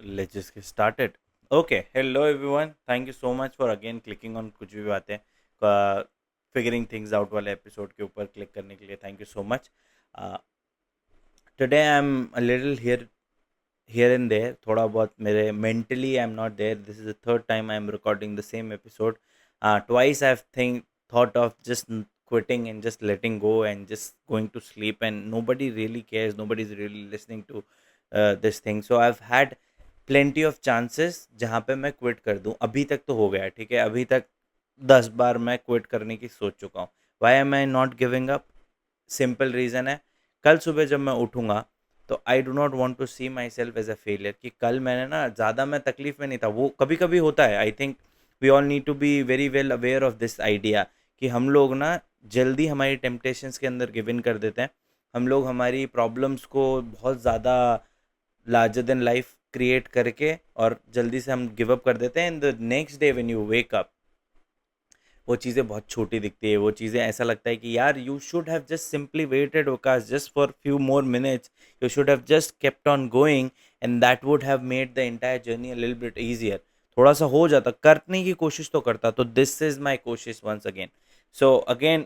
Let's just get started. Okay, hello everyone. Thank you so much for again clicking on कुछ भी बातें figuring things out वाले episode के ऊपर click करने के लिए thank you so much. Today I am a little here and there. थोड़ा बहुत मेरे mentally I'm not there. This is the third time I'm recording the same episode. Twice I've thought of just quitting and just letting go and just going to sleep, and nobody really cares. Nobody's really listening to this thing. So I've had plenty of chances जहाँ पे मैं quit कर दूँ. अभी तक तो हो गया है, ठीक है. अभी तक 10 बार मैं क्विट करने की सोच चुका हूँ. Why am I not giving up? Simple reason है, कल सुबह जब मैं उठूँगा तो I do not want to see myself as a failure कि कल मैंने ना ज़्यादा मैं तकलीफ में नहीं था. वो कभी कभी होता है. I think we all need to be very well aware of this idea कि हम लोग ना जल्दी हमारी टेम्पटेशंस के अंदर गिव इन कर देते हैं. हम लोग हमारी प्रॉब्लम्स को बहुत ज़्यादा लार्जर देन लाइफ क्रिएट करके और जल्दी से हम गिव अप कर देते हैं. And the next day when you wake up वो चीज़ें बहुत छोटी दिखती है. वो चीज़ें ऐसा लगता है कि यार you should have just simply waited Waqas just for few more minutes. You should have just kept on going and that would have made the entire journey a little bit easier. थोड़ा सा हो जाता, करने की कोशिश तो करता. तो दिस इज माई कोशिश once again. So again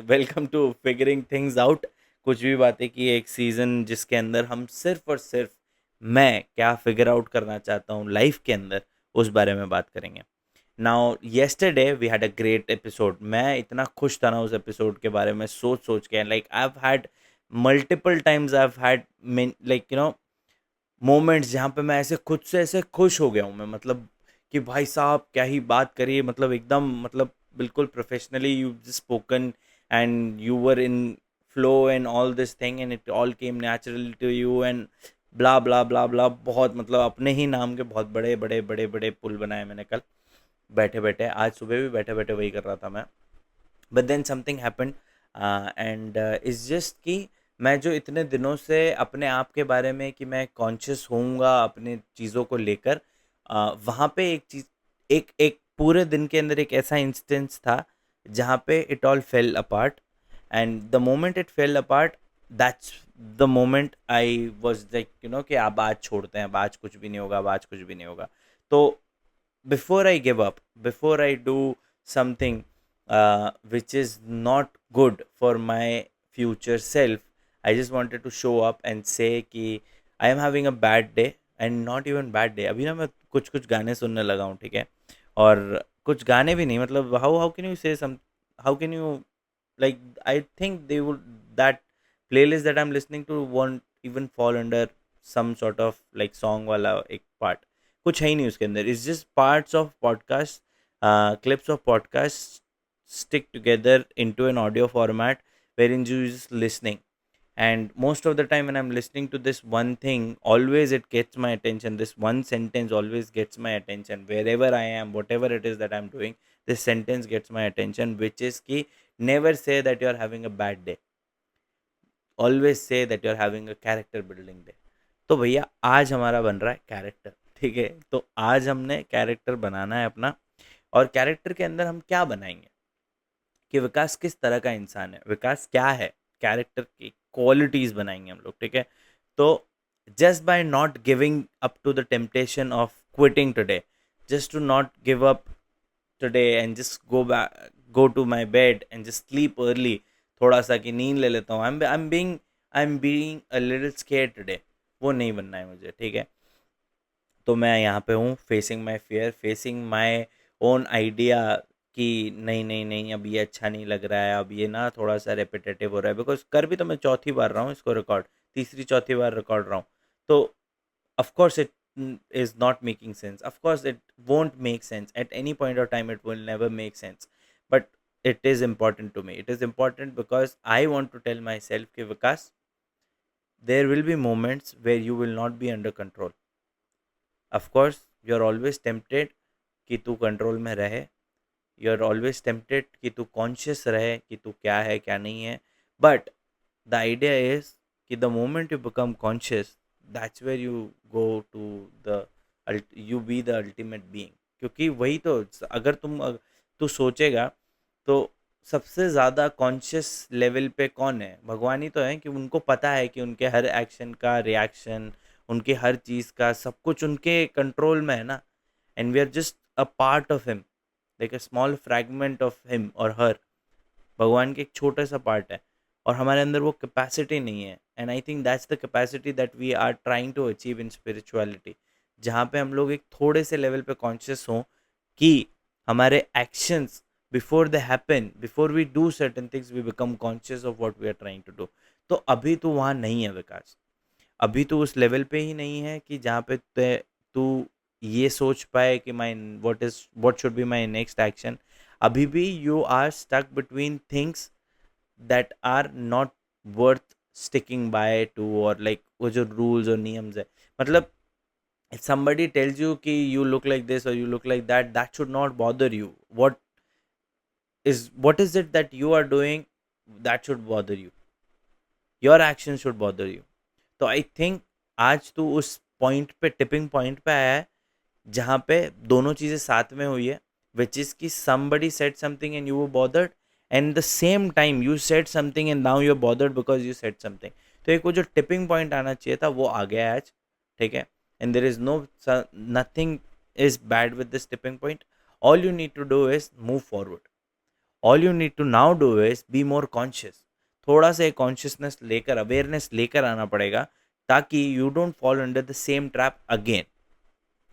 welcome to figuring things out. कुछ भी बातें की एक सीज़न जिसके अंदर हम सिर्फ और सिर्फ मैं क्या फिगर आउट करना चाहता हूँ लाइफ के अंदर, उस बारे में बात करेंगे. Now yesterday we had a great episode. मैं इतना खुश था ना उस एपिसोड के बारे में सोच सोच के. Like I have had multiple times I have had like moments जहाँ पे मैं ऐसे खुद से ऐसे खुश हो गया हूँ मैं. मतलब कि भाई साहब क्या ही बात करिए. मतलब एकदम मतलब बिल्कुल professionally you spoken and you were in flow and all this thing and it all came natural to you and blah blah blah blah. बहुत मतलब अपने ही नाम के बहुत बड़े बड़े बड़े बड़े पुल बनाए मैंने कल बैठे बैठे. आज सुबह भी बैठे बैठे वही कर रहा था मैं. But then something happened and is just कि मैं जो इतने दिनों से अपने आप के बारे में कि मैं कॉन्शियस होऊंगा अपने चीज़ों को लेकर, वहाँ पे एक चीज़, एक एक पूरे दिन के अंदर एक ऐसा इंस्टेंस था जहाँ पे it all fail apart. And the moment it fail apart, that's the moment I was like कि अब आज छोड़ते हैं, अब आज कुछ भी नहीं होगा, अब आज कुछ भी नहीं होगा. तो before I give up, before I do something which is not good for my future self, I just wanted to show up and say कि I am having a bad day and not even bad day. अभी ना मैं कुछ कुछ गाने सुनने लगा हूँ, ठीक है. और कुछ गाने भी नहीं, मतलब how can you say some, how can you, like, I think they would, that playlist that I'm listening to won't even fall under some sort of like song वाला एक part. कुछ है ही नहीं उसके अंदर. It's just parts of podcast, clips of podcast stick together into an audio format wherein you just listening. And most of the time when I'm listening to this one thing, always it gets my attention. This one sentence always gets my attention wherever I am, whatever it is that I'm doing. This sentence gets my attention, which is कि never say that you're having a bad day, always say that you're having a character building day. तो भैया आज हमारा बन रहा है character, ठीक है. तो आज हमने कैरेक्टर बनाना है अपना. और कैरेक्टर के अंदर हम क्या बनाएंगे कि विकास किस तरह का इंसान है, विकास क्या है, कैरेक्टर की क्वालिटीज बनाएंगे हम लोग, ठीक है. तो just by not giving up to the temptation of quitting today, just to not give up today and just go to my bed and just sleep early. थोड़ा सा कि नींद ले लेता हूँ, I am being a little scared today. वो नहीं बनना है मुझे, ठीक है. तो मैं यहाँ पे हूँ facing my fear, facing my own idea कि नहीं नहीं नहीं, अब ये अच्छा नहीं लग रहा है, अब ये ना थोड़ा सा रेपिटेटिव हो रहा है. बिकॉज कर भी तो मैं चौथी बार रहा हूँ इसको रिकॉर्ड, तीसरी चौथी बार रिकॉर्ड रहा हूँ. तो of course it is not making sense. Of course it won't make sense at any point of time. It will never make sense. But it is important to me. It is important because I want to tell myself कि विकास, there will be moments where you will not be under control. Of course you are always tempted कि तू control में रहे. You are always tempted कि तू conscious रहे कि तू क्या है क्या नहीं है. बट द आइडिया इज कि the moment you become conscious, that's where you go to the, you be the ultimate being. क्योंकि वही तो, अगर तू सोचेगा तो सबसे ज़्यादा कॉन्शियस लेवल पे कौन है? भगवान ही तो है कि उनको पता है कि उनके हर एक्शन का रिएक्शन, उनके हर चीज़ का सब कुछ उनके कंट्रोल में है ना, and we are just a part of him, like a small fragment of him और हर। भगवान के एक छोटा सा पार्ट है और हमारे अंदर वो कैपेसिटी नहीं है। And I think that's the capacity that we are trying to achieve in spirituality, जहाँ पे हम लोग एक थोड़े से लेवल पे कॉन्शियस हों कि हमारे actions before they happen, before we do certain things, we become conscious of what we are trying to do. तो अभी तो वहाँ नहीं है विकास, अभी तो उस लेवल पे ही नहीं है कि जहाँ पे तू ये सोच पाए कि my what should be my next action. अभी भी you are stuck between things that are not worth sticking by to, और लाइक वो जो रूल्स और नियम्स है, मतलब if somebody tells you कि you look like this or you look like that, that should not bother you. What is it that you are doing that should bother you? Your action should bother you. तो I think आज तो उस point पे, tipping point पे आया है जहाँ पे दोनों चीज़ें साथ में हुई है, विच इज़ कि somebody said something and you were bothered, and the same time you said something and now you're bothered because you said something. तो एक वो जो टिपिंग पॉइंट आना चाहिए था वो आ गया है आज, ठीक है। And there is no, nothing is bad with this tipping point. All you need to do is move forward. All you need to now do is be more conscious. थोड़ा सा कॉन्शियसनेस लेकर, अवेयरनेस लेकर आना पड़ेगा ताकि you don't fall under the same trap again.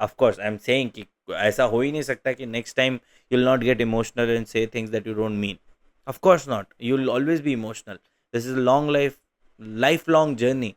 Of course I am saying कि ऐसा हो ही नहीं सकता कि next time you will not get emotional and से things that you don't mean. Of course not, you will always be emotional. This is long life long journey,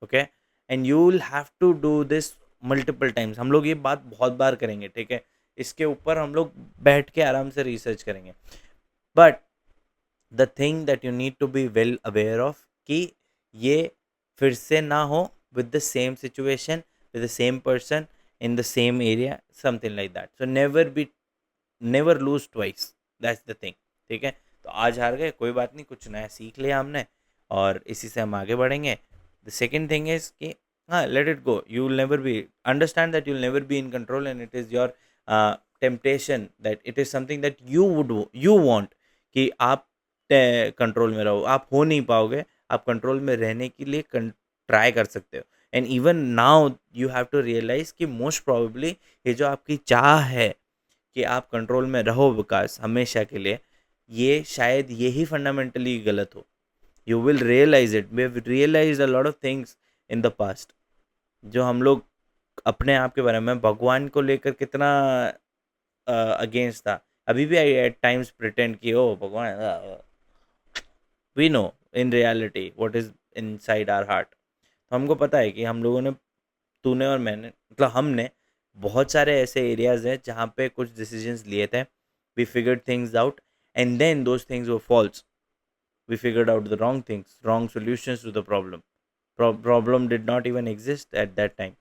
okay. And you will have to do this multiple times. हम लोग ये बात बहुत बार करेंगे, ठीक है, इसके ऊपर हम लोग बैठ के आराम से रिसर्च करेंगे। But the thing that you need to be well aware of कि ये फिर से ना हो with the same situation, with the same person, in the same area, something like that. So never lose twice, that's the thing, ठीक है। तो आज हार गए, कोई बात नहीं, कुछ नया सीख लिया हमने और इसी से हम आगे बढ़ेंगे। द सेकेंड थिंग इज कि हाँ, let it go. You will never be, understand that you will never be in control and it is your temptation, that it is something that you want कि आप control में रहो। आप हो नहीं पाओगे, आप कंट्रोल में रहने के लिए ट्राई कर सकते हो। And even now you have to realise कि मोस्ट प्रोबेबली ये जो आपकी चाह है कि आप कंट्रोल में रहो विकास हमेशा के लिए, ये शायद यही फंडामेंटली गलत हो। You will realise it. We have realised a lot of things in the past, जो हम लोग अपने आप के बारे में, भगवान को लेकर कितना अगेंस्ट था। अभी भी आई एट टाइम्स प्रिटेंड कि ओ भगवान, we know in reality what is inside our heart. तो हमको पता है कि हम लोगों ने, तूने और मैंने, मतलब हमने बहुत सारे ऐसे एरियाज हैं जहाँ पे कुछ डिसीजंस लिए थे। We figured things out and then those things were false. We figured out the wrong things, wrong solutions to the problem. Problem did not even exist at that time,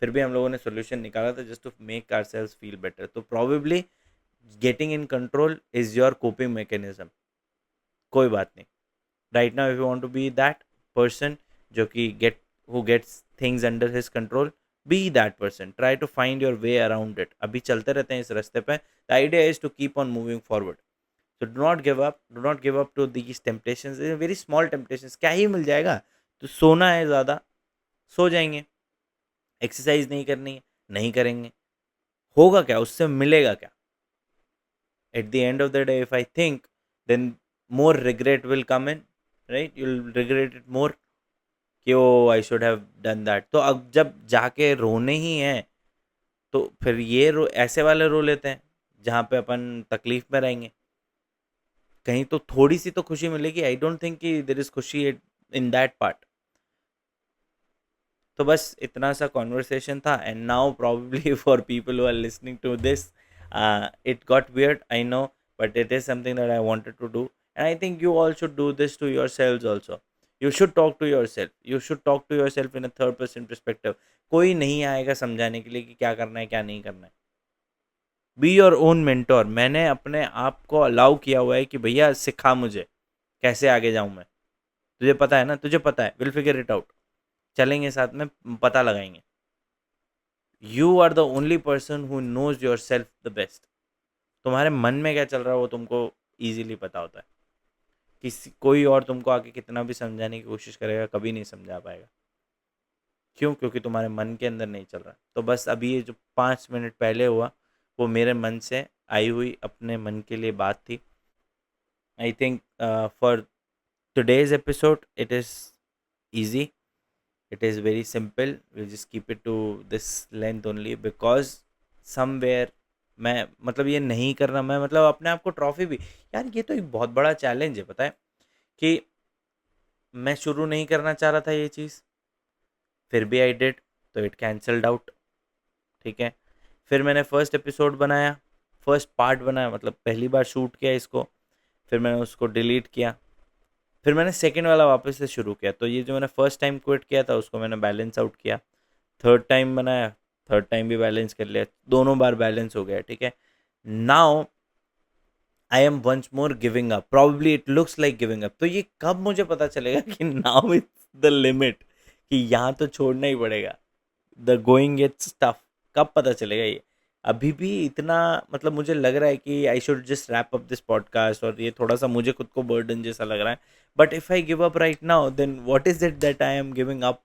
फिर भी हम लोगों ने सोल्यूशन निकाला था just to make our selves feel better. तो probably getting in control is your coping mechanism. कोई बात नहीं, right now if you want to be that person जो कि who gets things under his control, be that person. Try to find your way around it. अभी चलते रहते हैं इस रास्ते पे। The idea is to keep on moving forward. So do not give up to these temptations, very small temptations. क्या ही मिल जाएगा? तो सोना है ज़्यादा, सो जाएंगे। एक्सरसाइज नहीं करनी है, नहीं करेंगे, होगा क्या? उससे मिलेगा क्या? At the end of the day if I think, then more regret will come in, right? You'll regret it more कि oh I should have done that. तो अब जब जाके रोने ही हैं तो फिर ये ऐसे वाले रो लेते हैं जहाँ पे अपन तकलीफ में रहेंगे। कहीं तो थोड़ी सी तो खुशी मिलेगी। आई डोंट थिंक कि देर इज खुशी इन दैट पार्ट। तो बस इतना सा कॉन्वर्सेशन था। And now probably for people who are listening to this, it got weird, I know, but it is something that I wanted to do. And I think you all should do this to yourselves also. You should talk to yourself. You should talk to yourself in a third person perspective. कोई नहीं आएगा समझाने के लिए कि क्या करना है क्या नहीं करना है। Be your own mentor. मैंने अपने आप को अलाउ किया हुआ है कि भैया सिखा मुझे कैसे आगे जाऊं मैं। तुझे पता है ना, तुझे पता है, विल फिगर इट आउट। चलेंगे साथ में, पता लगाएंगे। You are the only person who knows yourself the best. तुम्हारे मन में क्या चल रहा है वो तुमको ईजिली पता होता है। कोई और तुमको आके कितना भी समझाने की कोशिश करेगा, कभी नहीं समझा पाएगा। क्यों? क्योंकि तुम्हारे मन के अंदर नहीं चल रहा। तो बस अभी ये जो 5 मिनट पहले हुआ, वो मेरे मन से आई हुई अपने मन के लिए बात थी। I think for today's episode, it is easy, it is very simple. We'll just keep it to this length only because somewhere मैं मतलब ये नहीं करना, मैं मतलब अपने आप को ट्रॉफी भी, यार ये तो एक बहुत बड़ा चैलेंज है, पता है कि मैं शुरू नहीं करना चाह रहा था ये चीज़, फिर भी आई डिड, तो इट कैंसल्ड आउट। ठीक है, फिर मैंने फर्स्ट एपिसोड बनाया, फर्स्ट पार्ट बनाया, मतलब पहली बार शूट किया इसको, फिर मैंने उसको डिलीट किया, फिर मैंने सेकंड वाला वापस से शुरू किया। तो ये जो मैंने फर्स्ट टाइम क्विट किया था उसको मैंने बैलेंस आउट किया, थर्ड टाइम बनाया, थर्ड टाइम भी बैलेंस कर लिया, दोनों बार बैलेंस हो गया। ठीक है, now I am once more giving up, probably it looks like giving up. तो ये कब मुझे पता चलेगा कि नाउ इट्स द लिमिट, कि यहाँ तो छोड़ना ही पड़ेगा, द गोइंग इट्स टफ, कब पता चलेगा ये? अभी भी इतना, मतलब मुझे लग रहा है कि I should just wrap up this podcast, और ये थोड़ा सा मुझे खुद को बर्डन जैसा लग रहा है। But if I give up right now, then what is it that I am giving up?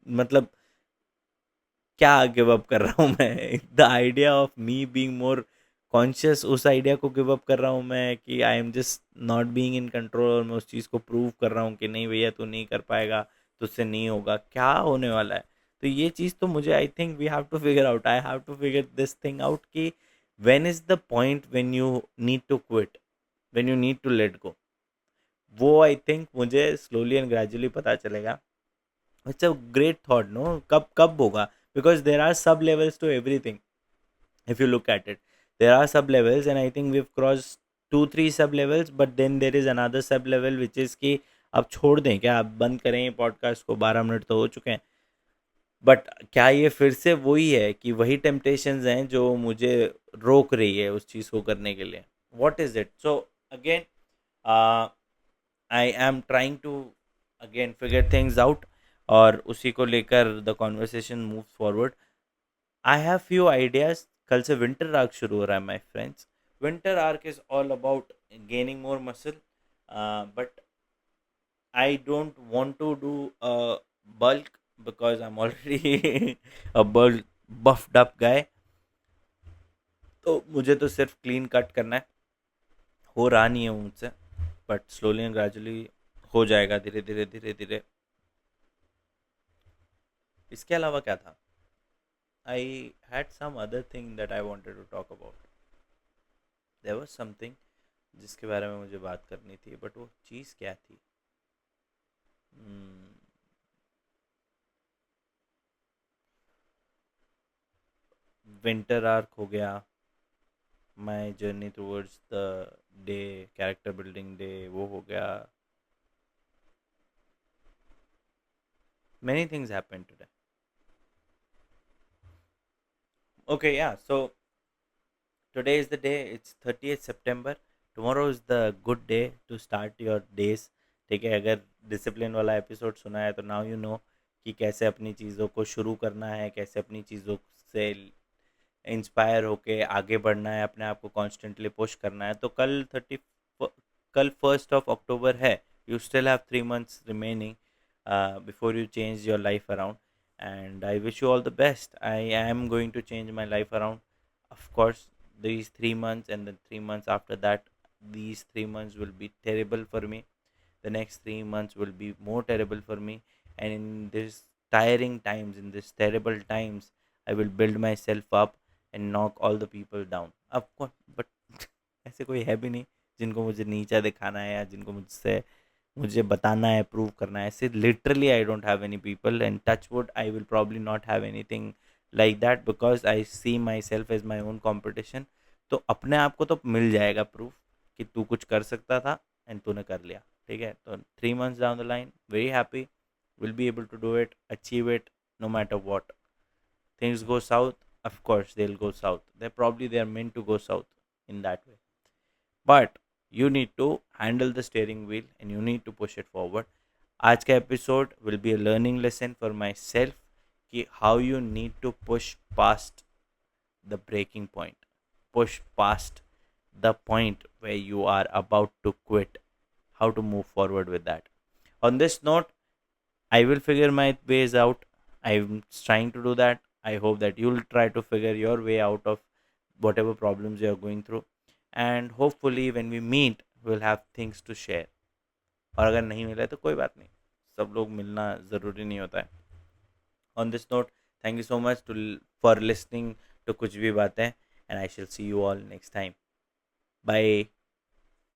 मतलब क्या गिव अप कर रहा हूँ मैं? The idea of me being more conscious, उस आइडिया को गिव अप कर रहा हूँ मैं, कि I am just not being in control, और मैं उस चीज़ को प्रूव कर रहा हूँ कि नहीं भैया तू नहीं कर पाएगा, तुझसे नहीं होगा, क्या होने वाला है? तो ये चीज़ तो मुझे, I think we have to figure out, I have to figure this thing out, कि when is the point when you need to quit, when you need to let go. वो आई थिंक मुझे slowly and gradually पता चलेगा। It's a great thought, no? कब कब होगा? Because there are sub levels to everything, if you look at it, there are sub levels, and I think we've crossed 2 3 sub levels, but then there is another sub level which is कि अब छोड़ दें क्या, अब बंद करें podcast को, 12 minute तो हो चुके हैं। बट क्या ये फिर से वही है कि वही टेम्पटेशंस हैं जो मुझे रोक रही है उस चीज़ को करने के लिए? What is it? So again I am trying to again figure things out, और उसी को लेकर the conversation move forward. I have few ideas. कल से विंटर आर्क शुरू हो रहा है my friends. Winter arc is all about gaining more muscle, but I don't want to do bulk because I am already a bulk buffed up guy. तो मुझे तो सिर्फ क्लीन कट करना है, हो रहा नहीं है मुझसे, बट स्लोली एंड ग्रेजुअली हो जाएगा, धीरे धीरे धीरे धीरे। इसके अलावा क्या था? I had some other thing that I wanted to talk about. There was something जिसके बारे में मुझे बात करनी थी, बट वो चीज़ क्या थी? विंटर आर्क हो गया, my journey towards the day, character building day, वो हो गया। Many things happened today. Okay, या, सो today is the day, it's 30th September. Tomorrow is the good day to start your days. ठीक है, अगर discipline वाला एपिसोड सुना है तो नाउ यू नो कि कैसे अपनी चीज़ों को शुरू करना है, कैसे अपनी चीज़ों से इंस्पायर होके आगे बढ़ना है, अपने आप को कॉन्स्टेंटली पुश करना है। तो कल 1st of October है, you still have 3 months remaining before you change your life around, and I wish you all the best. I am going to change my life around, of course. These 3 months and then 3 months after that, these 3 months will be terrible for me. The next 3 months will be more terrible for me, and in this tiring times, in this terrible times, I will build myself up and knock all the people down, of course. But ऐसे कोई है भी नहीं जिनको मुझे नीचा दिखाना है, या जिनको मुझसे मुझे बताना है, प्रूव करना है। ऐसे literally I don't have any people, and touch wood I will probably not have anything like that, because I see myself as my own competition. तो अपने आप को तो मिल जाएगा प्रूफ कि तू कुछ कर सकता था एंड तूने कर लिया। ठीक है, तो 3 months down the line, very happy, will be able to do it, achieve it, no matter what things go south. Of course they'll go south, they are meant to go south in that way, but you need to handle the steering wheel and you need to push it forward. आज का episode will be a learning lesson for myself, कि how you need to push past the breaking point, push past the point where you are about to quit, how to move forward with that. On this note, I will figure my ways out. I'm trying to do that. I hope that you'll try to figure your way out of whatever problems you're going through. And hopefully when we meet, we'll have things to share. और अगर नहीं मिला है तो कोई बात नहीं, सब लोग मिलना ज़रूरी नहीं होता है. On this note, thank you so much for listening to कुछ भी बातें, and I shall see you all next time. Bye.